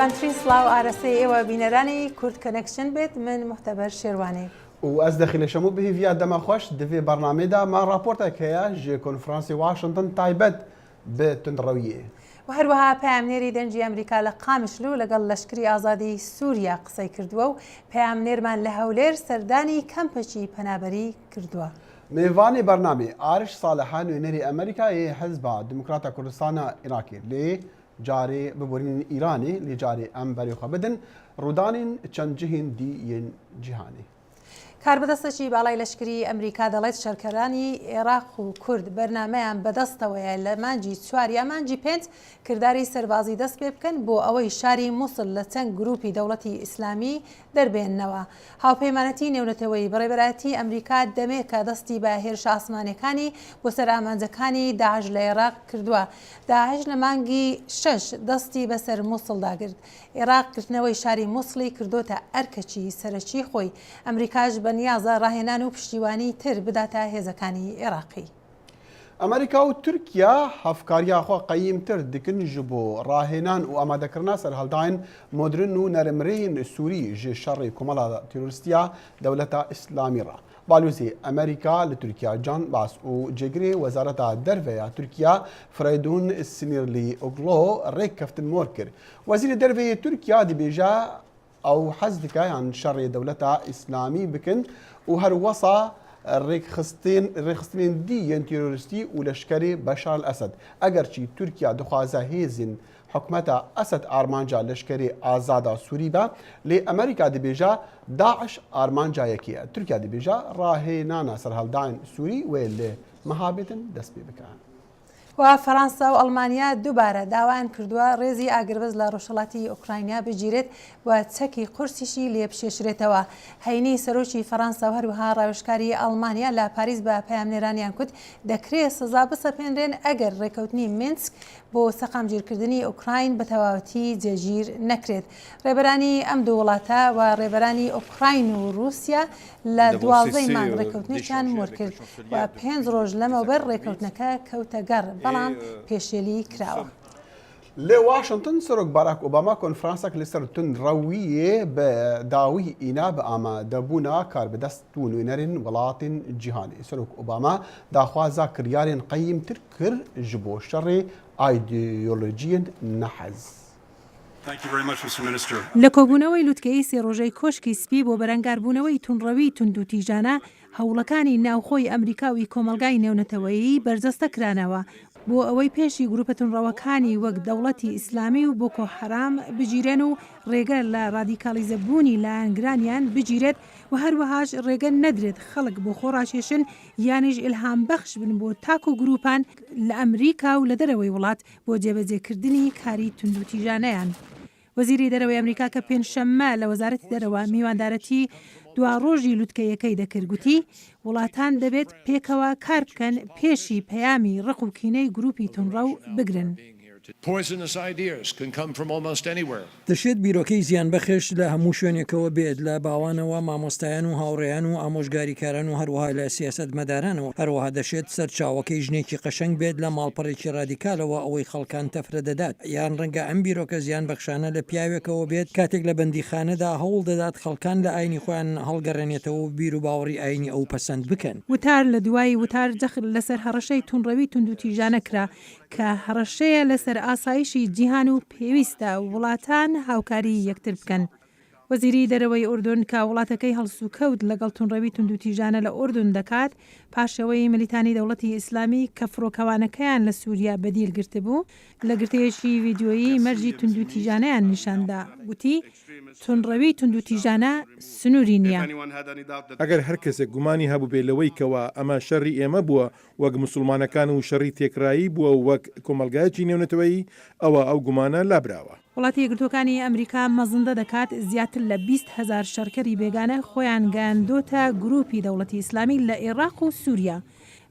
جوانترین سلااو ئارەسەی ئێوە بینەرانی کورد کەنەکشن بێت من محتەبەر شێروانێ و ئەس دەخیلەشەمو بهیڤیا دەمەخۆش دەوێ بەرنامەدا ما راپۆرتێک هەیە ژێ کۆنفرانسی واشنگتن تایبەت بە تندڕەویە و هەروەها پەیامنێری دەنجی ئەمریکا لە قامشلو لەگەڵ لەشکری ئازادی سووریا قسەی کردووە و پەیامنێرمان لە هەولێر سەردانی کەمپەچی پەنابەری کردووە. میوانی بەرنامێ ئارش ساڵحان نوێنەری ئەمریکای حەزبا دموکراتە کوردستانە عێراقی لێ جارێ ببورین ئیرانی لێ جارێ ئەم بەرێخوا بدن ڕوودانین چەند جهین دیین جیهانی. کاربەدەستێکی باڵای لەشکری ئەمریکا دەڵێت شەرکەرانی عێراق و کورد بەرنامەیان بەدەستەوەیە لە مانجی 4 یا مانجی 5 کردداری سەربازی دەست پێ بکەن بۆ ئەوەی شاری مووسڵ لە چەند گروپی دەوڵەتی ئیسلامی دەربێننەوە. هاوپەیمانەتی نێونەتەوەی بەڕێوەبەرەتی ئەمریکا دەمێکە دەستی بە هێرش ئاسمانەکانی بۆ سەر ئامانجەکانی داعش لە عێراق کردووە. داعش لە مانگی 6 دەستی بەسەر مووسڵدا کرد. عێراق کردنەوەی شاری مووسڵی کردوتە ئەرکەچی سەرەکی خۆی. ئەمریکاش بەنیازە ڕاهێنان و پشتیوانی تر بداتە هێزەکانی عێراقی. ئەمریکا و تورکیا هەفکاریاخوا قەیمتر دکن ji بۆ ڕاهێنان و ئامادەکردنا سەرهەڵداین مۆدرن و نەرمرین سووری ji شەڕی کۆمەڵا تیرۆریستیا دەوڵەتە ئیسلامی ڕا. بالوزی ئەمریکا لە تورکیا جان باس و جێگرێ وەزارەتە دەرڤەیە تورکیا فرەیدون سنیرلی ئۆگلۆ ڕێککەفتن مۆر کرد. وەزیری دەرڤەیە تورکیا دەبێژە ئەو حەز دکایان شەڕی دەوڵەتە ئیسلامی بکن و هەروەسا ڕێخستنین دیەن تیرۆریستی و لەشکری بەشار ئەسەد ئەگەرچی تورکیا دخوازە هێزین حکومەتە ئەسەد ئارمانجا لەشکری ئازادا سووری بە لێ ئەمریکا دەبێژە داعش ئارمانجایەکیە تورکیا دەبێژە ڕاهێنانە سەرهەڵداین سووری وێ لێ مەهابێتن دەست پێ بکەن. و فەڕەنسا و ئەڵمانیا دووبارە داوایان کردووە ڕێزی ئاگربەز لە ڕۆژهەڵاتی ئوکراینیا بگیرێت و چەکی قورسیشی لێبشێشرێتەوە. هەینی سەرۆکی فەڕەنسا و هەروەها ڕاوێژکاری ئەڵمانیا لە پاریس بە پەیامنێرانیان کوت دەکرێت سزا بسەپێنرێن ئەگەر ڕێکەوتنی مینسک بۆ سەقامگیرکردنی ئوکراین بە تەواوەتی جێگیر نەکرێت. ڕێبەرانی ئەم دوو وڵاتە و ڕێبەرانی ئوکراین و رووسیا لە 12 مانگ ڕێکەوتنیشان مۆر کرد و 5 ڕۆژ لەمەوبەر ڕێکەوتنەکە کەوتە گەڕ بەڵام پێشێلی کراوە. لێ واشنگتن سەرۆک باراک ئۆباما کۆنفرانسێک لەسەر تندڕەویە بە داوی ئینا بە ئامادەبوونا کاربەدەست و نوێنەرین وڵاتین جیهانی. سەرۆک ئۆباما داخوازا کریارێن قەیمتر کرد ji بۆ شەڕێ ئایدۆلۆژیەن نەحەز. لە کۆبوونەوەی لووتکەی سێ ڕۆژەی کۆشکی سپی بۆ بەرەنگاربوونەوەی تونڕەوی تونند و تیژانە هەوڵەکانی ناوخۆی ئەمریکاوی کۆمەلگای نێونەتەوەیی بەرجەستە کرانەوە بۆ ئەوەی پێشی گروپە تونڕەوەکانی وەک دەوڵەتی ئیسلامی و بۆکۆ حەرام بگیرێن و ڕێگە لە ڕادیکالیزەبوونی لایەنگرانیان بگیرێت و هەروەهاش ڕێگە نەدرێت خەڵک بۆ خۆڕاشێشن یانیش ئیلهام بەخش بن بۆ تاک و گروپان لە ئەمریکا و لە دەرەوەی وڵات بۆ جێبەجێکردنی کاری تونند و تیژانەیان. وەزیری دەرەوەی ئەمریکا کە پێنجشەممە لە وەزارەتی دەرەوە میواندارەتی دوا ڕۆژی لووتکەیەکەی دەکردگوتی وڵاتان دەبێت پێکەوە کار بکەن پێشی پەیامی ڕق و کینەی گروپی تونڕەو بگرن. دەشێت بیرۆکەی زیان بەخێش لە هەموو شوێنێکەوە بێت لە باوانەوە مامۆستایان و هاوڕێیان و ئامۆژگاریکاران و هەروەها لە سیاست مەدارانەوە هەروەها دەشێت سەرچاوەکەی ژنێکی قەشەنگ بێت لە ماڵپەڕێکی ڕادیکالەوە ئەوەی خەڵکان تەفرە دەدات یان ڕەنگە ئەم بیرۆکە زیان بەخشانە لە پیاوێکەوە بێت کاتێک لە بەندیخانەدا هەوڵ دەدات خەڵکان لە ئاینی خۆیان هەڵگەڕێنێتەوە بیر و باوەڕی ئاینی ئەو پەسەند بکەن. وتار لە دوای وتار جەخت لەسەر هەڕەشەی تونڕەوی تونند و تیژانە کرا کە هەڕەشەیە لەسەر ئاسایشی جیهان و پێویستە وڵاتان هاوکاری یەکتر بکەن. وەزیری دەرەوەی ئوردون کە وڵاتەکەی هەڵسوکەوت لەگەڵ تونڕەوی تونند و تیژانە لە ئوردون دەکات پاشەوەی ملیتانی دەوڵەتی ئیسلامی کە فڕۆکەوانەکەیان لە سووریا بەدیل گرتبوو لە گرتەیەکی ڤیدیۆیی مەرجی تونند و تیژانەیان نیشاندا گوتی تونڕەوی تونند و تیژانە سنووری نییە. ئەگەر هەر کەسێک گومانی هەبوو بێ لەوەی کەوە ئەمە شەڕی ئێمە بووە وەک مسلمانەکان و شەڕی تێکرایی بووە وەک کۆمەلگایەکی نێونەتەوەیی ئەوە ئەو گومانە لابراوە. وڵاتی یەکگرتوەکانی ئەمریکا مەزندە دەکات زیاتر لە 20,000 شەڕکەری بێگانە خۆیان گەیاندۆتە گروپی دەوڵەتی ئیسلامی لە عێراق و سووریا.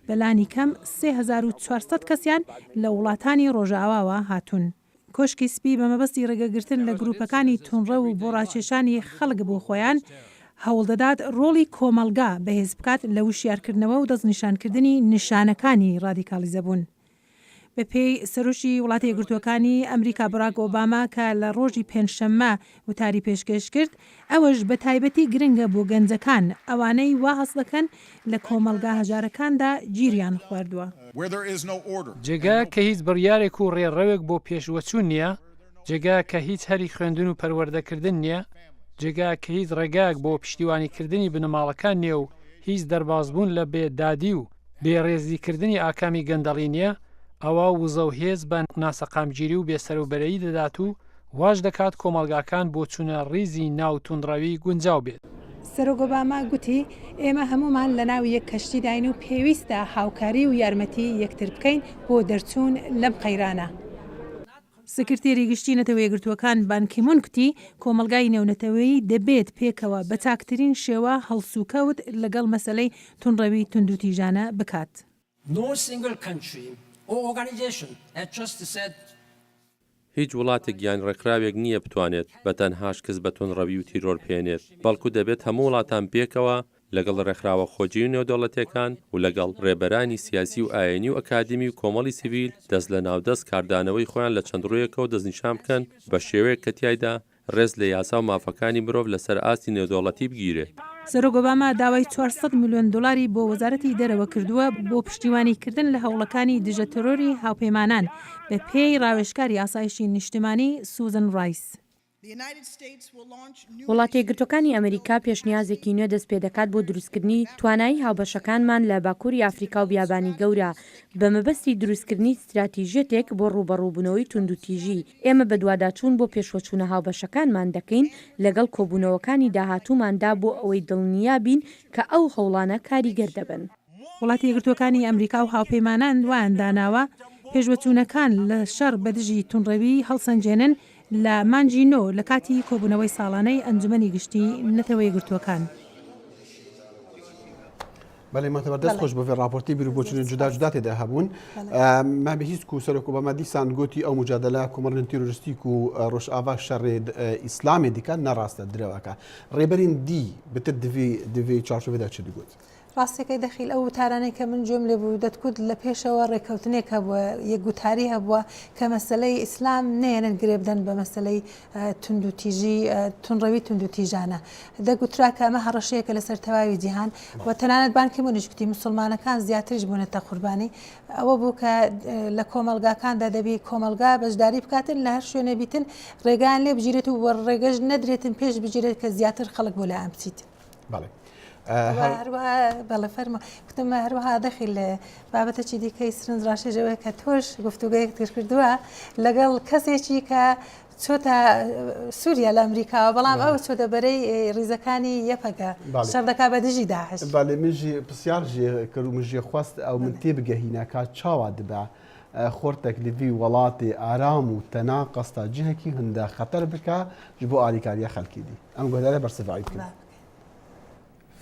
بەلانی کەم 3400 کەسیان لە وڵاتانی ڕۆژئاواوە هاتوون. کۆشکی سپی بە مەبەستی ڕێگەگرتن لە گروپەکانی تونڕە و بۆ ڕاکێشانی خەڵک بۆ خۆیان هەوڵ دەدات ڕۆڵی کۆمەلگا بەهێز بکات لە وشیارکردنەوە و دەستنیشانکردنی نیشانەکانی ڕادیکالیزەبوون. بە پێی سەرۆشی وڵاتی یەکگرتووەکانی ئەمریکا براک ئۆباما کە لە ڕۆژی پێنجشەممە وتاری پێشکەش کرد ئەوەش بە تایبەتی گرنگە بۆ گەنجەکان ئەوانەی وا هەست دەکەن لە کۆمەلگا هەژارەکاندا گیریان خواردووە. جێگا کە هیچ بڕیارێک و ڕێڕەوێک بۆ پێشوەچوون نییە، جێگا کە هیچ هەری خوێندن و پەروەردەکردن نییە، جێگا کە هیچ ڕێگاک بۆ پشتیوانیکردنی بنەماڵەکان نییە و هیچ دەربازبوون لە بێدادی و بێڕێزیکردنی ئاکامی گەندەڵی نییە، ئەوە وزە و هێز بە ناسەقامگیری و بێسەروبەرەیی دەدات و واش دەکات کۆمەلگاکان بۆ چوونە ڕیزی ناو توندڕەوی گونجاو بێت. سەرۆک ئۆباما گوتی ئێمە هەمومان لە ناو یەک کەشتی داین و پێویستە هاوکاری و یارمەتی یەکتر بکەین بۆ دەرچوون لەم قەیرانە. سکرتێری گشتی نەتەوەی یەکگرتووەکان بان کی مون کوتی کۆمەلگای نێونەتەوەیی دەبێت پێکەوە بە چاکترین شێوە هەڵسوکەوت لەگەڵ مەسەلەی توندڕەوی توندوتیژانە بکات. هیچ وڵاتێک یان ڕێکخراوێک نییە بتوانێت بە تەنهاش کەس بە توندڕەوی و تیرۆر بهێنێت، بەڵکو دەبێت هەموو وڵاتان پێکەوە لەگەڵ ڕێکخراوە خۆجی و نێودەوڵەتیەکان و لەگەڵ ڕێبەرانی سیاسی و ئاینی و ئەکادمی و کۆمەڵی سیڤیل دەست لە ناودەست کاردانەوەی خۆیان لە چەند ڕوویەکەوە دەستنیشان بکەن بە شێوەیەک کە تیایدا ڕێز لە یاسا و مافەکانی مرۆڤ لەسەر ئاستی نێودەوڵەتی بگیرێت. سەرۆک ئۆباما داوای 400 میلیۆن دلاری بۆ وەزارەتی دەرەوە کردووە بۆ پشتیوانیکردن لە هەوڵەکانی دژە تەرۆری هاوپەیمانان بە پێی ڕاوێژکاری ئاسایشی نیشتیمانی سوزن ڕایس. وڵاتی یەکگرتووەکانی ئەمریکا پێشنیازێکی نوێ دەست پێ دەکات بۆ دروستکردنی توانایی هاوبەشەکانمان لە باکووری ئافریکا و بیابانی گەورە بە مەبەستی دروستکردنی استراتیژیەتێک بۆ ڕوبەڕووبوونەوەی توندوتیژی. ئێمە بە دوواداچوون بۆ پێشوەچوونە هاوبەشەکانمان دەکەین لەگەڵ کۆبوونەوەکانی داهاتووماندا بۆ ئەوەی دڵنیا بین کە ئەو هەوڵانە کاریگەر دەبن. وڵاتی یەکگرتووەکانی ئەمریکا و هاوپەیمانان وایان داناوە پێشوەچوونەکان لە شەڕ بەدژی توندڕەوی هەڵسەنجێنن لە مانجی نۆ لە کاتی کۆبوونەوەی ساڵانەی ئەنجومەنی گشتی نەتەوەی یەکگرتووەکان. بەڵێ ماتەبەر دەست خۆش بەێ راپۆرتی بیر بۆچون جودا جودا تێدا هەبوون ما بە هیچ و سەرۆک ئۆباما دیسان گوتی ئەو مجادلە کۆمەڵگەی تیرۆریستیک و ڕۆژئاوا شەڕێ ئیسلامی دیکە نەڕاستە درەوەکە ڕێبەرین دی بتر divê çarşovêda çi digot. ڕاستەکەی دەخیل ئەو وتارانەی کە من جۆم لێ بوو دەتکوت لە پێشەوە ڕێکەوتنێک هەبووە یەکگوتاری هەبووە کە مەسلەی ئیسلام نێنن گرێ بدەن بە مەسلەی توندوتیژی توندڕەوی توندوتیژانە دەگوترا کە ئەمە هەڕەشەیەکە لەسەر تەواوی جیهان و تەنانەت بانکی مونیش گوتی موسڵمانەکان زیاتریش بوونەتە قوربانی ئەوە بوو کە لە کۆمەلگاکاندا دەبی کۆمەلگا بەشداری بکاتن لە هەر شوێنە بیتن ڕێگان لێ بگیرێت و ڕێگەش نەدرێتن پێش بگیرێت کە زیاتر خەڵک بۆ لایەن بچیت. بەڵێ بەڵێ فەرمە وتم هەروەها دەخیل بابەتەی دیکەی سرنج ڕاشێژەوەی کە تۆش گفتوگەیەک تر کردووە لەگەڵ کەسێکی کە چۆتە سووریا لە ئەمریکاوە بەڵام ئەو چۆتە بەرەی ڕیزەکانی یەپەکە شەڕ دەکا بە دژی داعش. بەڵێ منژی پرسیار کرد و منژێ خواست ئەو من تێ بگەهینەکە چاوا دەبا خۆرتێک لەوی وڵاتی ئارام و تەنا قەستا جهێکی هەندە خەتەر بکە ji بۆ ئالیکاریە خەڵکی دی ئەم گۆدارە بەرسەڤایی بکەن.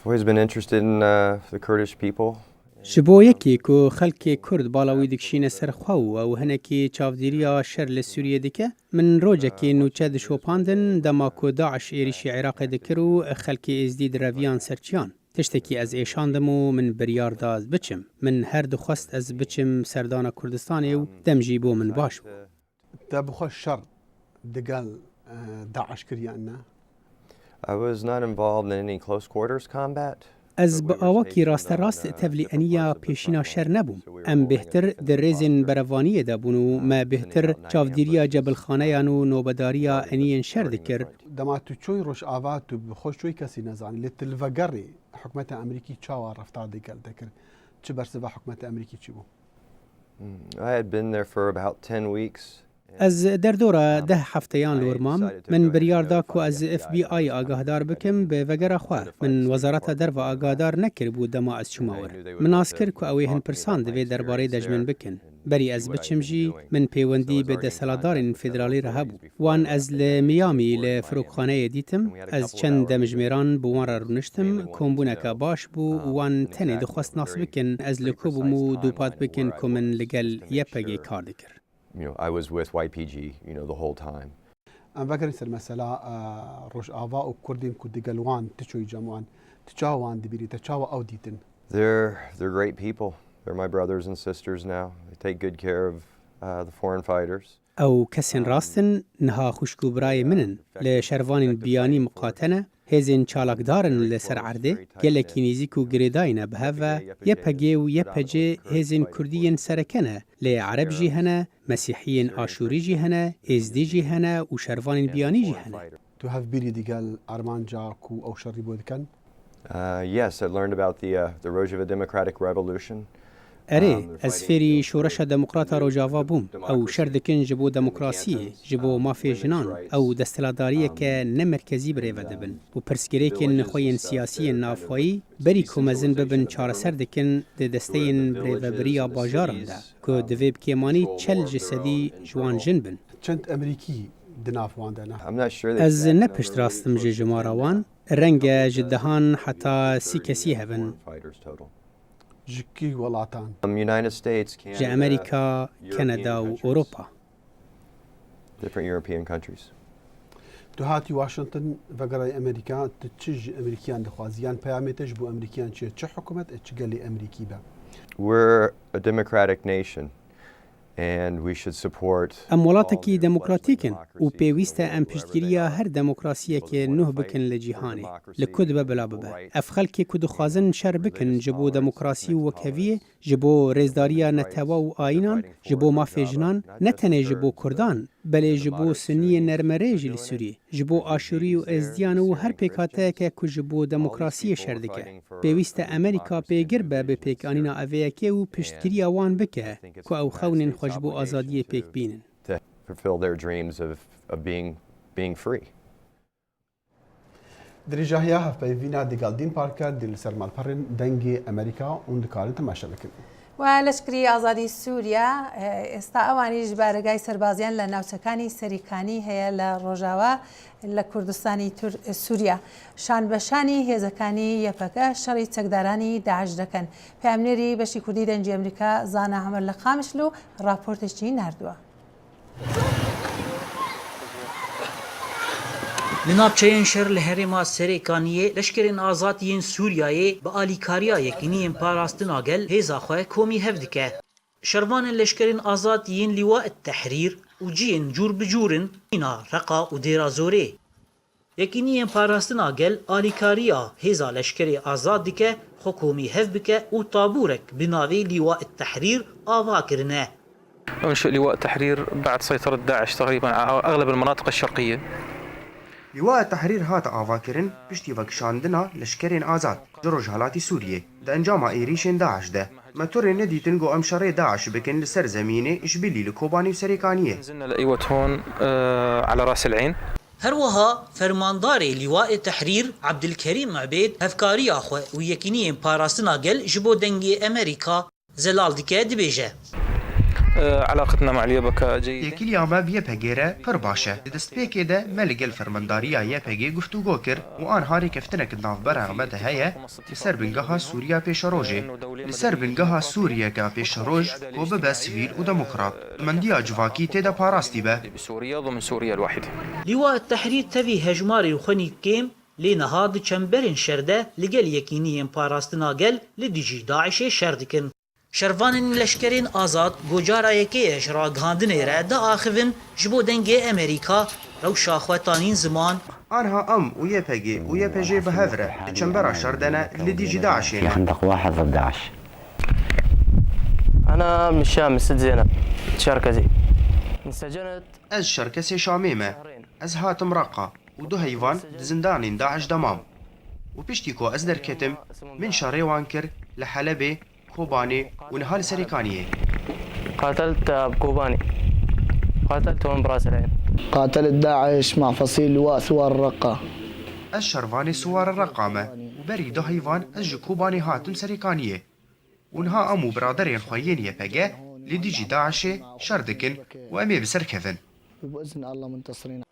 I've always been interested in the Kurdish people. ji bo yekê ku xelkê Kurd bala wî dikişîne ser xwe û ew hinekî çavdêriya şer li Sûriyê dike min rojekê nûçe dişopandin dema ku Daeş êrişî Iraqê dikir û xelkê êzdî di reviyan serçiyan. Tiştekî ez êşandim û min biryar da ez biçim. Min her dixwest ez biçim serdana Kurdistanê û dem jî bo min baş bû. Te bixwe şer digel Daeş kiriyan ne? I was not involved in any close quarters combat. Ez bi awakî rasterast tevlîeniya pêşîna şer nebûm. Em bêhtir di rêzên berevaniyê de bûn û me bêhtir çavdîriya cebilxaneyan û nobedariya eniyên şer dikir. Dema tu çoy rojava tu bi xwe çoy kesî nezanî li tilvegerê hikûmeta Amerîkî çawa reftar digel dikir çi bersiva hikûmeta Amerîkî çi bû? I had been there for about 10 weeks. Ez derdora 10 hefteyan lormam min biryar da ku ez FBI agahdar bikim bi vegera xwe min wezareta derve agahdar nekiribû dema ez çûma wir min as kir ku ew ê hin pirsan divê derbarê de ji min bikin berî ez biçim jî min pêwendî bi desthilatdarên federalî re hebû wan ez li Miami li firokxaneyê dîtim ez çend demijmêran bi wan re rûniştim kombûneke baş bû wan tenê dixwest nas bikin ez li ku bûm û dûpat bikin ku min li gel YPG kar dikir. I was with YPG, the whole time. Em vegerin ser mesela Rojava û Kurdên ku digel wan tiçoyî cem çawa wan dibîrî te çawa ew dîtin? They're great people. They're my brothers and sisters now. They take good care of the foreign fighters. ئەو کەسێن ڕاستن نها خوشک و برای منن لە شەروانین بیانی مقاتەنە هێزên چالاکدارن لەسەر عەردێ gelekî nêzik û girêdayîne bi hev ve yepegê û yepecê hêzên Kurdî yên serekene lê Ereb jî hene, Mesîhiyên Aşûrî jî hene, Êzdî jî hene û şervanên biyanî jî hene. Tu hevbîrî digel armanca ku ew şerî bû dikin? Yes, I learned about the Rojava Democratic Revolution. ئەرێ ئەس فێری شۆرەشە دەموقراتا ڕۆژاوا بووم ئەو شەر دکن ji بۆ دەموکراسیە ji بۆ مافێ ژنان ئەو دەستەلاداریەکە نەمەرکەزی برێڤە دەبن و پرسگرێکên نخۆیên siyasiyên navxwayî berî ku mezin bibin çareser dikin di desteyên birêveberiya bajaran de ku divê bi kêmanî çel ji sedî ji wan jin bin. Çend Emerîkî di nav wan de ne? Ez nepişt rastim ji jimara wan renge ji dehan heta sî kesî hebin. Ji kî welatan? United States, Ji Amerîka, Kanada û Ewropa. different European countries. Tu hatî Washington vegerayê Amerîka tu çi ji Emerîkiyan dixwaziyan peyamê te ji bo Emerîkiyan çi ye? Çi hikûmet çi gelê Emerîkî be? We're a democratic nation, and we should support. Em welatekî demokratîk in û pêwîst e em piştgiriya her demokrasiyekê nuh bikin li cîhanê li ku dibe bila bibe. Ev xelkê ku dixwazin şer bikin ji bo demokrasî û wekheviyê, ji bo rêzdariya netewa û ayînan, ji bo mafê jinan, ne tenê ji bo Kurdan, belê ji bo Suniyên nermerê jî li Sûriyê, ji bo Aşûrî û Êzdiyan û her pêkhateyeke ku ji bo demokrasiyê şer dike. Pêwîst e Amerîka pêgir be bi pêkanîna evêyekê û piştgiriya wan bike ku ew xewnên xwe ji bo azadiyê pêk bînin. To fulfill their dreams of being free. Dirêjahiya hevpeyvîna digaldîn parker dil ser malperên dengê Amerîka û dikarin temaşe bikin. و لەشکری ئازادی سووریا ئێستا ئەوانیش بارگای سەربازیان لە ناوچەکانی سەریکانی هەیە لە ڕۆژاوا لە کوردستانی سووریا شان بەشانی هێزەکانی یەپەکە شەڕی چەکدارانی داعش دەکەن. پامنێری بەشی کوردی دەنجی ئەمریکا زانا هەمەر لە قامشلو راپۆرتێکی ناردووە. Li navçeyên şer li herêma Serêkaniyê leşkerên azad yên Sûriyayê bi alîkariya yekîniyên parastina gel hêza xwe komî hev dike. Şervanên leşkerên azad yên Lîwa-i Tehrîr û ciyên cûr bi cûrin îna Reqa û Dêra Zorê. Yekîniyên parastina gel alîkariya hêza leşkerê azad dike, xwe komî hev bike û tabûrek bi navê Lîwa-i Tehrîr ava kirine. أنشئ لواء تحرير بعد سيطرة داعش تقريبا على أغلب المناطق الشرقية. لواء تحرير هات آواکرین پشتی وکشاندنا لشکرین آزاد جروج حالاتی سوریه ده انجام ایریشن داعش ده متور ندیتن گو امشاره داعش بکن لسر زمینه اشبیلی لکوبانی و سریکانیه. نزلنا لأيوة هون على رأس العين. هروها فرماندار لواء تحرير عبدالكريم عبيد هفكاري أخوة ويكينيين باراستنا قل جبو دنجي أمريكا زلال ديكا دبيجة. علاقتنا مع اليابكا جيدة. یکی ما یپگیره پر باشه. دست پیکی ده ملگل فرمانداریا یپگی گفتگو کر و آن هاری کفتنک نافبر آمده هیا لسر بنگاه سوریا پیش روزه. لسر بنگاه سوریا که پیش روز و به سیویل و دموکرات. من دیا جواکی تدا پاراستی به. بسوريا ضمن سوريا الواحدة. لواء التحرير تبي هجماري وخني كيم لنهاد چمبرن شرده لقل يكينيين باراستنا قل لديجي داعش شردكن. شروان لشکرین آزاد گوجارا یکیش را گاندنی را دا آخوین جبو دنگ امریکا رو شاخوتانین زمان آنها و یپگی و یپجی به هفره چنبرا شردنا لديجي داعش في خندق واحد ضد داعش. أنا من الشام من ست زينب شركزي انسجنت از شركسي شاميمة از هاتم رقة ودو هيوان زندانين داعش دمام وبشتيكو از دركتم من شاري وانكر لحلبة كوباني ونهال سريكانية. قاتلت بكوباني قاتلت هون براس العين. قاتلت داعش مع فصيل لواء ثوار الرقة. الشرفاني سوار الرقامة وبري دو هيوان از كوباني هاتم سريكانية ونها أمو برادرين خويين يبقى لديجي داعش شردكن وأمي بسركفن. وبإذن الله منتصرين.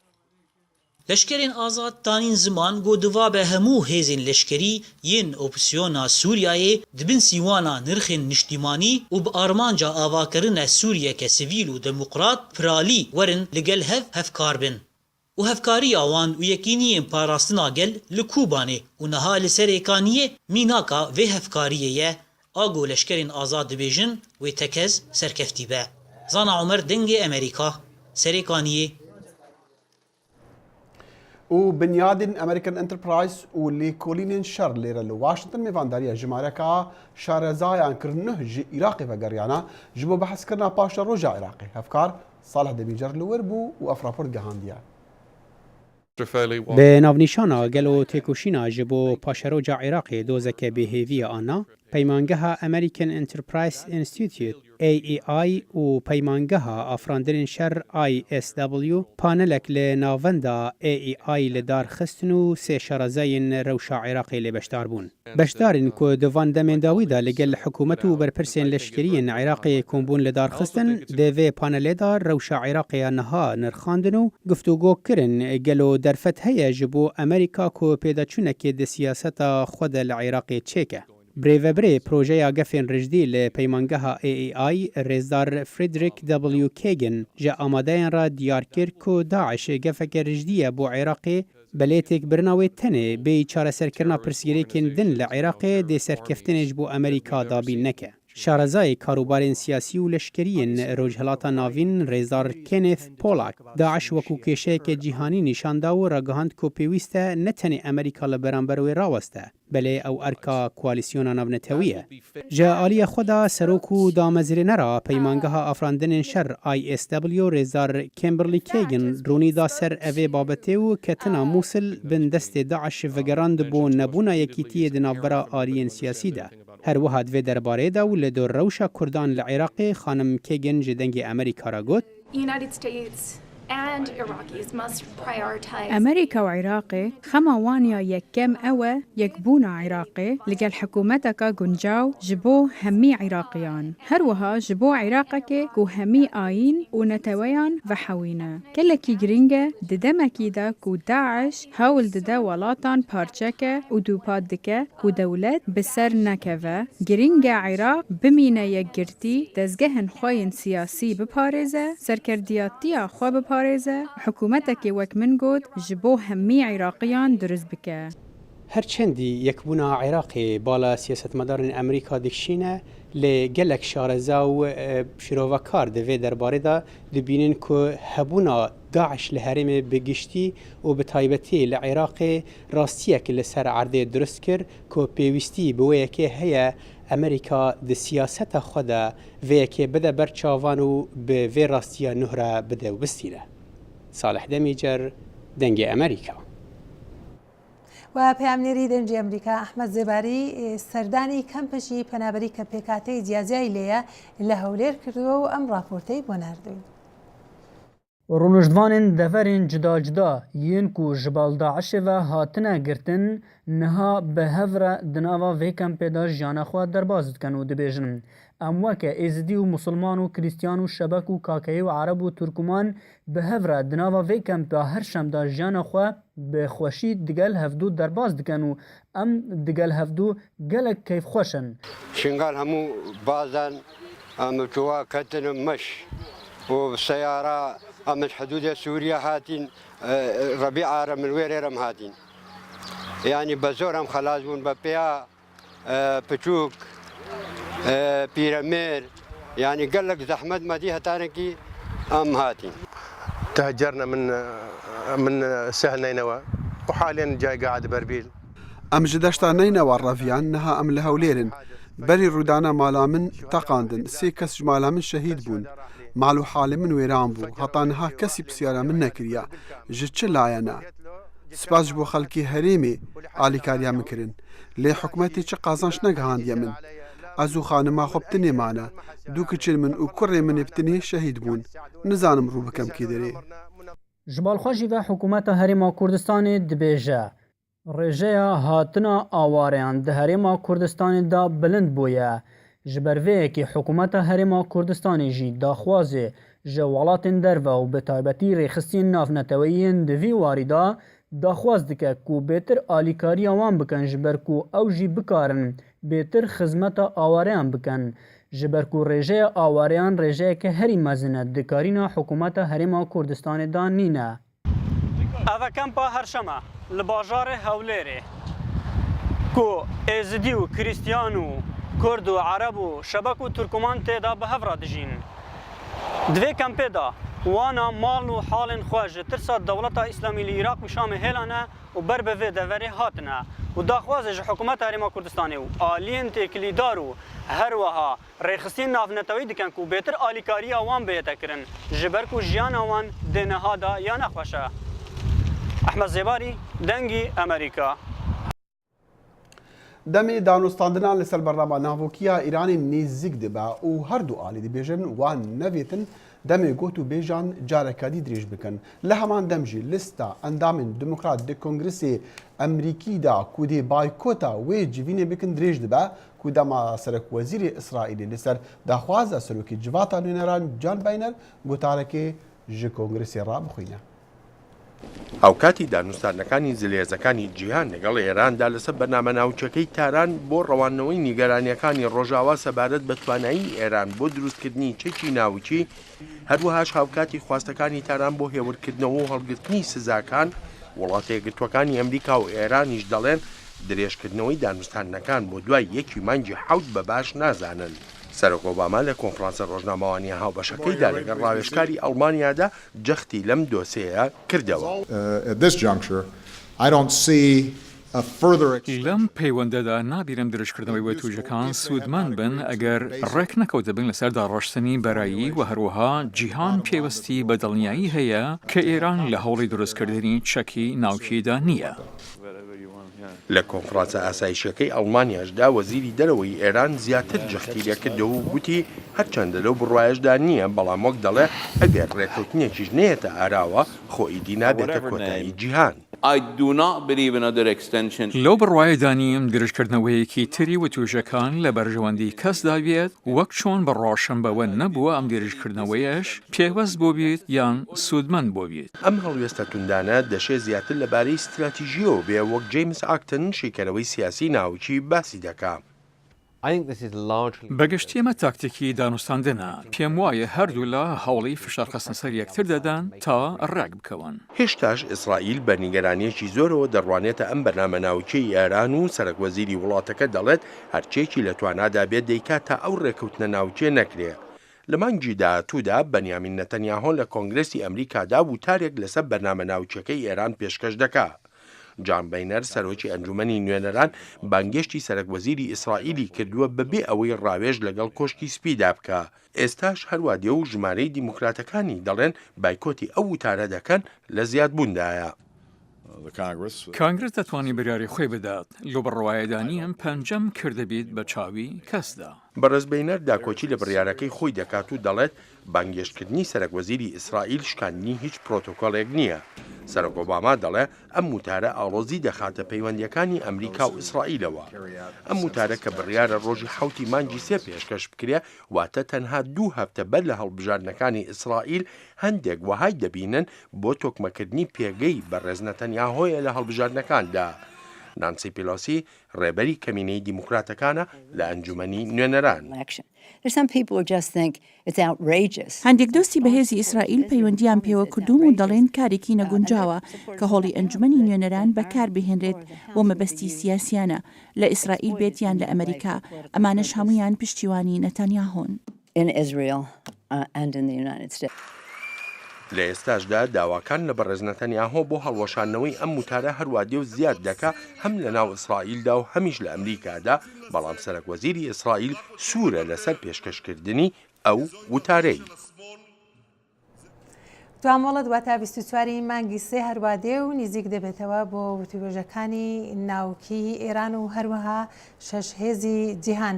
لشکرین آزاد تانین زمان گودوا به همو هزین لشکری ین اپسیونا سوریای دبن سیوانا نرخین نشتیمانی و با آرمانجا آواکرن سوریه که سیویل و دموکرات پرالی ورن لگل هفکار بن. و هفکاری آوان و یکینی پاراستنا گل لکوبانه و نها لسریکانیه میناکا و هفکاریه آگو لشکرین آزاد بیجن و تکز سرکفتی به. زانا عمر دنگی امریکا سریکانیه و بنیادین امریکن انترپرایز و لیکولین شر لیره لواشنطن میوانداری جمارکا شارزایان کرنه جی عراقی و گریانا جبو بحث کرنا پاشا روجا عراقی هفکار صالح دبیجر لور بو و افراپورت گهاندیا به ناونیشانا گلو تکوشینا جبو پاشروجا عراقی دوزک بهیوی آنا پیمانگه امریکن انترپرایز انستیتیوت AEI و پیمانگه افراندن شر ISW پانلک لناوندا AEI لدار خستن و سه شرزاین روشا عراقی لبشدار بون. بشدارین که دوان دمنداوی دا لگل حکومت و برپرسین لشکرین عراقی کمبون لدار خستن دوی پانل دار روشا عراقی نها نرخاندن و گفتگو کرن گلو درفت هیا جبو امریکا که پیدا چونک ده سیاست خود العراقی چیکه. بریوبری پروژه گفین رجدی لپیمانگه AEI رزدار فریدریک دبلیو کیگن جا آماده را دیار کرد که داعش گفک رجدیه بو عراقی بلیتک برناوی تنه بی چاره سرکرنا پرسگیری کندن لعراقی دی سرکفتنش بو امریکا دابین نکه. شارزای کاروبارین سیاسی و لشکرین روجهلاتا ناوین رزدار کینیث پولاک داعش وکو کشه که جیهانی نشان دا و رگاهند کو پیوسته نتنی امریکا لبرانبروی راوسته بله او ارکا کوالیسیون ناونتویه. جا آلی خدا سروکو دامزیر نرا پیمانگه افراندن شر ISW رزدار کمبرلی کیگن رونی دا سر اوی بابته و کتنا موسل بن دست داعش وگراند بو نبونا یکیتی دنابرا آلین سیاسی ده. هر وحد و درباره دا و لدور روشا کردان لعراقی خانم کیگن جدنگ امریکا را گوت أمريكا وعراقي خما وانيا يكم أوى يكبونا عراقي لقى الحكومتك جنجاو جبو همي عراقيان هروها جبو عراقك كو همي آين ونتويان وحوينا كلكي جرينجا ددمكي دا كو داعش هاول ددا ولاتان بارچكا ودوبات دكا كو دولت بسر نكفا جرينجا عراق بمينا يكجرتي دزگهن خوين سياسي بپاريزه سركردياتيا خوا بپاريزه حکومتك وك من گود جبو همي عراقيان درز بك. هرچندی یکبونا عراقی بالا سیاست مدارن امریکا دکشینه لگلک شارزاو شروکار دوی درباره دا دبینن که هبونا داعش لحرم بگشتی و به تایبتی لعراق راستیه که لسر عرضه درست کرد که پیوستی بویه که هیا امریکا د سیاست خود وی که بده برچاوان و به وی راستیه نهره بده و بستیره. صالح دمیجر دنگ امریکا. و پامنێری دەنجی ئەمریکا ئەحمەد زێباری سەردانی کەمپشی پەنابەری کە پێکاتەی جیازیای لێیە لە هەولێر کردووە و ئەم راپۆرتەی بۆ ناردوین. ڕۆژدوانên deverên cuda cuda yên ku ji baldacişê ve hatine girtin niha bi hev re di nava vê kempê de jiyana xwe derbas dikin û dibêjin em weke êzidî û musilman û krîstiyan û şebek û kakeyî û ereb û turkuman bi hev re di nava vê kempa her şem de jiyana xwe bi xweşî digel hevdû derbas dikin û em digel hevdû gelek keyfxweşin. شنقال همو بعضا متوا كتن مش وسيارة من حدود سوريا هاتين ربيع من ويرم هاتين يعني بزورم خلاص بون ببيا بتشوك بيرامير يعني قال لك زحمة مديها تانكي أم هاتين تهجرنا من سهل نينوى وحاليا جاي قاعد بربيل ام جدشتا نينوى الرافيان نها ام لهوليرن بري رودانا مالا من تقاندن سي كس جمالا من شهيد بون معلو حالي من ويران بو هطانها كسي بسيارة من نكريا جتش لايانا سپاس بو خلقي هريمي آلي كاريا مكرن لي حكومتي چه قازانش نگهاند يمن ازو خانما خوبتني معنا دو كچل من و كري من ابتني شهيد بون نزانم رو بكم كي دري جبال خوشي و حكومت هريما كردستان دبيجه رجيا هاتنا آواريان ده هريما كردستان دا بلند بويا جبروه که حکومت هرما کردستانی جی داخوازه جوالاتن دروا و به تایبتی ریخستین نافنتویین دوی واریدا داخواز دکه کو بهتر آلیکاری آوان بکن جبر کو او جی بکارن بهتر خدمت آواریان بکن جبر کو رژه آواریان رژه که هری مزنه دکارینا حکومت هرما کردستان دا نینه. اوه کمپا هرشمه لباجار هولیره کو ازدی و کریستیانو کرد و عرب و شبک و ترکمان تیدا به هفرا دجین دوێ کەمپێدا وانا ماڵ و حاڵên xwe ji tirsa dewleta İslamî li Iraq û Şamê hêlane û ber bi vê deverê hatine û daxwazê ji hikûmeta Herêma Kurdistanê û aliyên têkilîdar û her wiha rêxistiyên navnetewî dikin ku bêtir alîkariya wan bête kirin ji ber ku jiyana wan dê nehada ya nexweş e. Ehmed Zêbarî, dengî Amerîka. Demê danûstandinan li ser bernameya navûkiya Îranê nêzik dibe û her du alî dibêjin wan nevêtin demê got û bêjan carekedî dirêj bikin. Li heman dem jî lista endamên demokrat di Kongresê Emerîkî da ku dê baykota wê civînê bikin dirêj dibe ku dema Serokwezîrê İsraîlê li ser daxwaza serokê civata nûneran John Boehner gotarekê ji Kongresê re bixwîne. ئەو کاتی دانوستانەکانی زلێرزەکانی جیهان لەگەڵ ئێراندا لەسەر بەرنامە ناوچەکەی تاران بۆ ڕەوانەوەی نیگەرانیەکانی ڕۆژاوا سەبارەت بە توانایی ئێران بۆ دروستکردنی چەکی ناوچی هەروەهاش هاوکاتی خواستەکانی تاران بۆ هێورکردنەوە و هەڵگرتنی سزاکان وڵاتە یەکگرتووەکانی ئەمریکا و ئێرانیش دەڵێن درێژکردنەوەی دانوستانەکان بۆ دوای یەکی مانگی حەوت بە باش نازانن. سەرۆک ئۆباما لە کۆنفرانسە ڕۆژنامەوانی هاوبەشەکەیدا لەگەڵ ڕاوێژکاری ئەڵمانیادا جەختی لەم دۆسەیە کردەوە. لەم پەیوەندەدا نابیرم درێژکردنەوەی وەتوژەکان سوودمان بن ئەگەر ڕێک نەکەوتە بن لەسەر داڕۆشتنی بەرایی و هەروەها جیهان پێوەستی بە دڵنیایی هەیە کە ئێران لە هەوڵی دروستکردنی چەکی ناوکیدا نییە. لە کۆنفرانسە ئاسایشەکەی ئەڵمانیاشدا وەزیری دەرەوەی ئێران زیاتر جەختی لێکردەوە و گوتی هەرچەندە لەو بڕواایشدا نییە بەڵام وەک دەڵێ ئەگەر ڕێکەوتنێکیش نێتە ئاراوە خۆی دینابێتە کۆتایی جیهان. لەو بڕواایەدا نیم درێژکردنەوەیەکی تری وتوژەکان لە بەرژەوەندی کەسدا بێت وەک چۆن بە ڕۆشنبەوە نەبووە ئەم درێژکردنەوەیەش پێوەست بۆ بیت یان سوودمەند بۆ بیت. ئەم هەڵوێستە توندانە دەشێت زیاتر لەبارەی استراتیژیەوە بێ وەک جیمس ئاکتن شیکەرەوەی سیاسی ناوچی باسی دەکات. بەگشتیمە تاکتیکی دانوستاندنە پێم وایە هەردوو لە هەوڵی فشارخستن سەر یەکتر دەدان تا ڕێک بکەون. هێشتاش ئیسرائیل بە نیگەرانیەکی زۆرەوە دەڕوانێتە ئەم بەرنامە ناوچەی ئێران و سەرۆکوەزیری وڵاتەکە دەڵێت هەرچێکی لە توانادا بێت دەیکات تا ئەو ڕێکەوتنە ناوچێ نەکرێ. لە مانگی داهاتوودا بەنیامین نەتەنیاهۆ لە کۆنگرسی ئەمریکادا وتارێک لەسەر بەرنامە ناوچەکەی ئێران پێشکەش دەکات. جان بەینەر سەرۆکی ئەنجومەنی نوێنەران بانگێشتی سەرۆکوەزیری ئیسرائیلی کردووە بەبێ ئەوەی ڕاوێژ لەگەڵ کۆشکی سپیدا بکە. ئێستاش هەروە دێ و ژمارەی دیموکراتەکانی دەڵێن بایکۆتی ئەو وتارە دەکەن لە زیادبووندایە. کانگرس دەتوانانی بریاری خۆی بدات لۆ بڕواایەدانیم پەنجەم کردەبیت بە چاوی کەسدا. بەڕێز بەینەر داکۆچی لە بڕیارەکەی خۆی دەکات و دەڵێت بانگێشتکردنی سەرۆکوەزیری ئیسرائیل شکاندنی هیچ پرۆتۆکۆڵێک نییە. سەرۆک ئۆباما دەڵێ ئەم وتارە ئاڵۆزی دەخاتە پەیوەندیەکانی ئەمریکا و ئیسرائیلەوە. ئەم وتارە کە بڕیارە ڕۆژی حوتی مانگی سێ پێشکەش بکرێ واتە تەنها 2 هەفتە بەر لە هەڵبژاردنەکانی ئیسرائیل هەندێک وەهای دەبینن بۆ تۆکمەکردنی پێگەی بەڕێز نەتەنیاهۆیە لە هەڵبژاردنەکاندا. نانسی پیلۆسی ڕێبەری کەمینەی دیموکراتەکانە لە ئەنجومەنی نوێنەران. هەندێک دۆستی بەهێزی ئیسرائیل پەیوەندیان پێوە کردوم و دەڵێن کارێکی نەگونجاوە کە هۆڵی ئەنجومەنی نوێنەران بەکار بهێنرێت بۆ مەبەستی سیاسیانە لە ئیسرائیل بێت یان لە ئەمریکا ئەمانەش هەمویان پشتیوانی نەتانیاهۆن. لە ئێستاشدا داواکان لە بەڕێز نەتەنیاهۆ بۆ هەڵوەشانەوەی ئەم وتارە هەروادێ و زیاد دەکا هەم لە ناو ئیسرائیلدا و هەمیش لە ئەمریکادا بەڵام سەرۆکوەزیری ئیسرائیل سوورە لەسەر پێشکەشکردنی ئەو وتارەی. دوامۆڵە دواتە 24 مانگی سێ هەروادێ و نزیک دەبێتەوە بۆ وتوێژەکانی ناوکی ئێران و هەروەها شەش هێزی جیهان.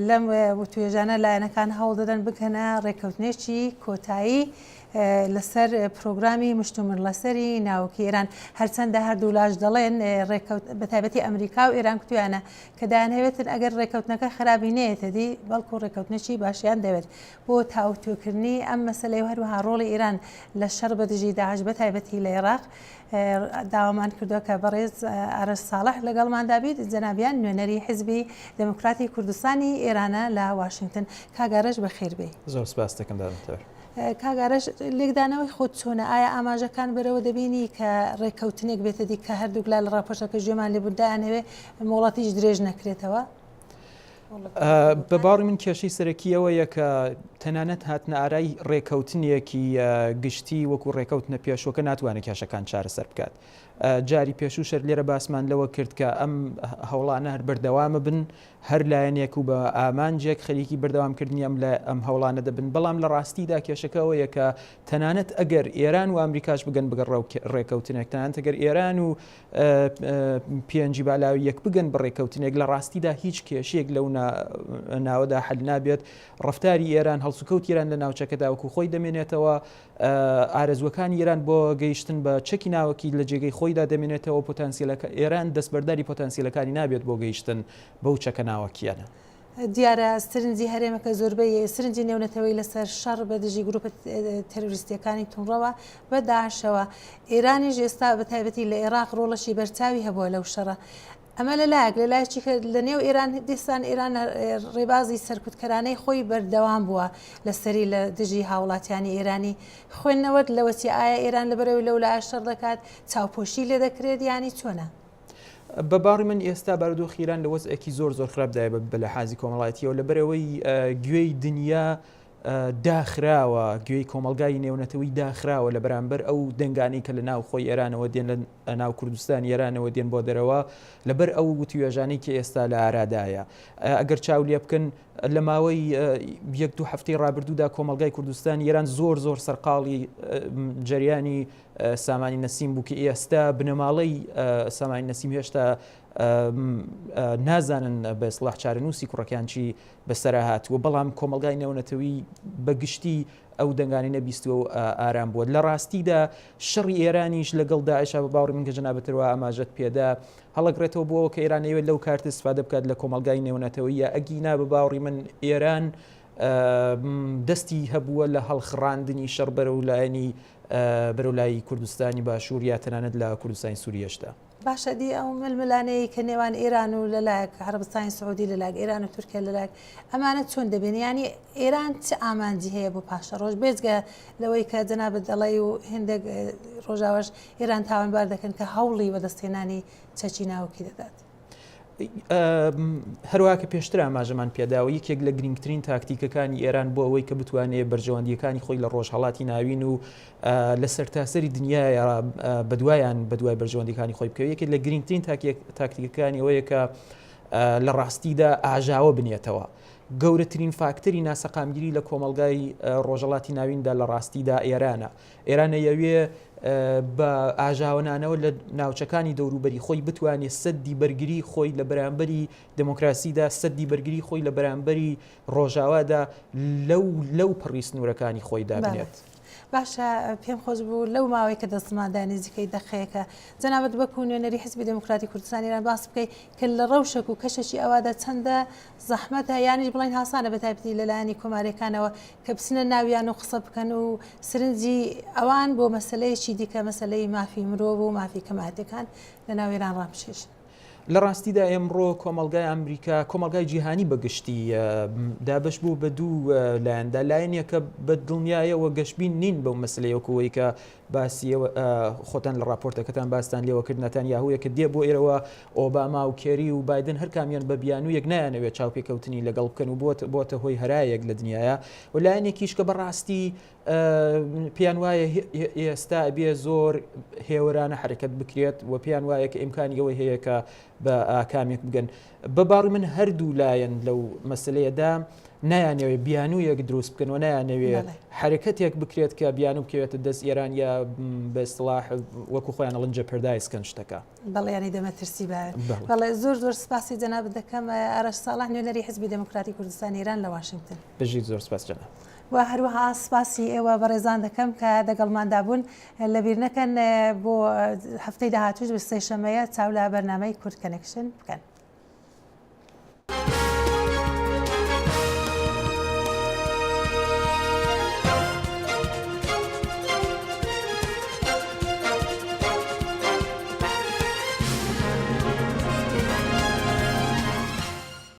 لەم وتوێژانە لایەنەکان هەوڵ دەدەن بکەنە ڕێکەوتنێکی کۆتایی لەسەر پرۆگرامی مشتومڕ لەسەری ناوکی ئێران هەرچەندە هەردوو لاش دەڵێن بەتایبەتی ئەمریکا و ئێران کتویانە کە دایانەوێتن ئەگەر ڕێکەوتنەکە خراپی نەیەتە دی بەڵکو ڕێکەوتنێکی باشیان دەوێت بۆ تاوتوکردنی ئەم مەسلەی و هەروەها ڕۆڵی ئێران لە شەڕ بە دژی داعش بەتایبەتی لە عێراق داوامان کردووە کە بەڕێز ئارەش ساڵح لەگەڵماندا بیت جەنابیان نوێنەری حیزبی دموکراتی کوردستانی ئێرانە لە واشنگتن. کاگارەش بەخێر بێ. زۆر سپاس دەکەم دامتەوە. کاگارەش لێکدانەوەی خۆت چۆنە ئایا ئاماژەکان بەرەوە دەبینی کە ڕێککەوتنێک بێتە دی کە هەردووک لە ڕاپۆشەکە ژێمان لێبوردایانەوێ مۆڵاتیش درێژ نەکرێتەوە؟ بە باوڕی من کێشەی سەرەکیەوەیە کە تەنانەت هاتنە ئارای ڕێکەوتنیەکی گشتی وەکو ڕێکەوتنە پێشوەکە ناتوانێت کێشەکان چارەسەر بکات. جاری پێشووشەر لێرە باسمان لەوە کرد کە ئەم هەوڵانە هەر بەردەوامە بن هەر لایەنێک و بە ئامانجێک خەریکی بەردەوامکردنی ئەم هەوڵانە دەبن، بەڵام لە ڕاستیدا کێشەکەەوەیە کە تەنانەت ئەگەر ئێران و ئەمریکاش بگەن بگەڕ ڕێکەوتنێک، تەنانەت ئەگەر ئێران و پێنجی بالاوی یەک بگەن بە ڕێکەوتنێک لە ڕاستیدا هیچ کێشەیەک لەو ناوەدا حل نابێت. ڕفتاری ئێران هەڵسوکەوت ئێران لە ناوچەکەدا وەکو خۆی دەمێنێتەوە، ئارەزوەکانی ئێران بۆ گەیشتن بە چەکی ناوەکی لە جێگەی خۆیدا دەمێنێتەوە. پۆتانسیلەکە ئێران دەستبەرداری پۆتانسیلەکانی نابێت بۆ گەیشتن بەو چەکە ناوەکیانە. دیارە سرنجی هەرێمەکە زۆربەی سرنجی نێونەتەوەی لەسەر شەڕ بە دژی گروپە تەروریستیەکانی تونڕەوە بە داعشەوە. ئێرانیش ئێستا بە تایبەتی لە عێراق ڕۆڵەشی بەرچاوی هەبووە لەو شەڕە. ئەمە لەلایەک لەلایەکی لە نێو ئێران دیستان ئێران ڕێبازی سەرکوتکەرانەی خۆی بەردەوام بووە لەسەری لە دژی هاوڵاتیانی ئێرانی خوێندنەوەت لەوەتی ئایا ئێران لەبەرەوەی لەو لای شەڕ دەکات چاوپۆشی لێ دەکرێت یانی چۆنە؟ بە باڕی من ئێستا بارودۆخی ئێران لە وەزعێکی زۆر خراپدایە بە لە حازی کۆمەڵایەتیەوە لەبەرەوەی گوێی دنیا داخراوە، گوێی کۆمەلگای نێونەتەوەی داخراوە لە بەرامبەر ئەو دەنگانی کە لە ناو خۆی ئێرانەوە دێن لە ناو کوردستان ئێرانەوە دێن بۆ دەرەوە لەبەر ئەو گوتیێژانەی کە ئێستا لە ئارادایە. ئەگەر چاو لێ بکەن لە ماوەی 1-2 هەفتەی ڕابردوودا کۆمەلگای کوردستان ئێران زۆر سەرقاڵی جریانی سامانی نەسیم بوو کە ئێستا بنەماڵەی سامانی نەسیم هێشتا نازانن بە ئیسڵاح چارەنووسی کوڕەکان چی بەسەر هاتووە، بەڵام کۆمەلگای نێونەتەوەی بەگشتی ئەو دەنگانی نەبیستوە و ئارام بووە. لە ڕاستیدا شەڕی ئێرانیش لەگەڵ داعشا بە باوڕی من کە جەنابەتەوە ئاماژەت پێدا هەڵەگرێتەوە بۆەوە کە ئێرانەوە لەو کارت استفادە بکات لە کۆمەلگای نێونەتەوەی یا ئەگینا بە باوڕی من ئێران دەستی هەبووە لە هەڵخڕاندنی شەڕ بەرەولایەنی بەرەولای کوردستانی باشوور یا تەنانەت لە کوردستانی سووریەشدا. باشە دی ئەو ململانەیە کە نێوان ئێران و لەلایەک عەرەبستانی سعودی لەلایەک ئێران و تورکیا لەلایەک ئەمانە چۆن دەبێن؟ ینی ئێران چ ئامانجی هەیە بۆ پاشە ڕۆژ بێجگە لەوەی کە جەنابەت دەڵێ و هێندێک ڕۆژاوەش ئێران تاوانبار دەکەن کە هەوڵی بەدەستهێنانی چەکی ناوکی دەدات. هەروە کە پێشتر ئاماژەمان پێداوە یەکێک لە گرنگترین تاکتیکەکانی ئێران بۆ ئەوەی کە بتوانێت بەرژەوەندیەکانی خۆی لە ڕۆژهەڵاتی ناوین و لە سەرتاسەری دنیای بەدوایان بەدوای بەرژەوەندیەکانی خۆی بکەوێت یەکێک لە گرنگترین تاکتیکەکانی ئەوەیە کە لە ڕاستیدا ئاژاوە بنێتەوە. گەورەترین فاکتەری ناسەقامگیری لە کۆمەلگای ڕۆژهەڵاتی ناویندا لە ڕاستیدا ئێرانە یەوێ بە ئاژاوەنانەوە لە ناوچەکانی دەوروبەری خۆی بتوانێت سەدی بەرگری خۆی لە بەرامبەری دموکراسیدا سەدی بەرگری خۆی لە بەرامبەری ڕۆژاوادا لەو پڕی سنوورەکانی خۆی دابنێت. باشە پێم خۆش بوو لەو ماوەی کە دەستمادا نزیکەی دەخەیەکە جەنابەت بەکو نوێنەری حیزبی دموکراتی کوردستان ئێران باس بکەیت کە لە ڕەوشێک و کەشێکی ئەووادا چەندە زەحمەتە یانیش بڵین هاسانە بە تایبەتی لەلایەنی کۆمارەکانەوە کە بچنە ناویان و قسە بکەن و سرنجی ئەوان بۆ مەسلەیەکی دیکە مەسلەی مافی مرۆڤ و مافی کەماتەکان لە ناو ئێران ڕامشێشن. لە ڕاستیدا ئێمڕۆ کۆمەلگای ئەمریکا کۆمەلگای جیهانی بەگشتی دابش بوو بە دوو لایەندا لایەنێکە بە دڵنیایەوە گەشتبین نین بەو مەسلەیەکەوەی کە باسی خۆتان لە راپۆرتەکەتان باستان لێوەکرد نەتانیاهویە کە دێ بۆ ئێرەوە ئۆباما و کێری و بایدن هەر کامیان بە بیانوویەک نایانەوێت چاوپێکەوتنی لەگەڵ بکەن و بۆتە هۆی هەرایەک لە دنیاە و لایەنێکیش کە بەڕاستی پێیان وایە ئێستا بێ زۆر هێوەرانە حرەکەت بکرێت و پێیان وایە کە ئیمکانی ئەوەی هەیە کە بە ئاکامێک بگەن. بەباڕی من هەردوو لایەن لەو مەسلەیەدا نایانەوێت بیانوویەک دروست بکەن و نایانەوێت حرەکەتێک بکرێت کە بیانوو بکەوێتە دەست ئێران یا بە ئیسڵاح وەکو خۆیان لەنجە پەردایسکەن شتەکە. بەڵێ دەمەترسی بەڵێ زۆر سپاسی جەنابەت دەکەم ئارەش ساڵح نوێنەری حیزبی دموکراتی کوردستان ئێران لە واشنگتن. بژیت زۆر سپاس جەناب. و هەروەها سپاسی ئێوە بەڕێزان دەکەم کە دەگەڵماندا بوون لەبیر نەکەن بۆ هەفتەی داهاتوش بە سێشەمەیە چاو لە بەرنامەی کورد کەنێکشن بکەن.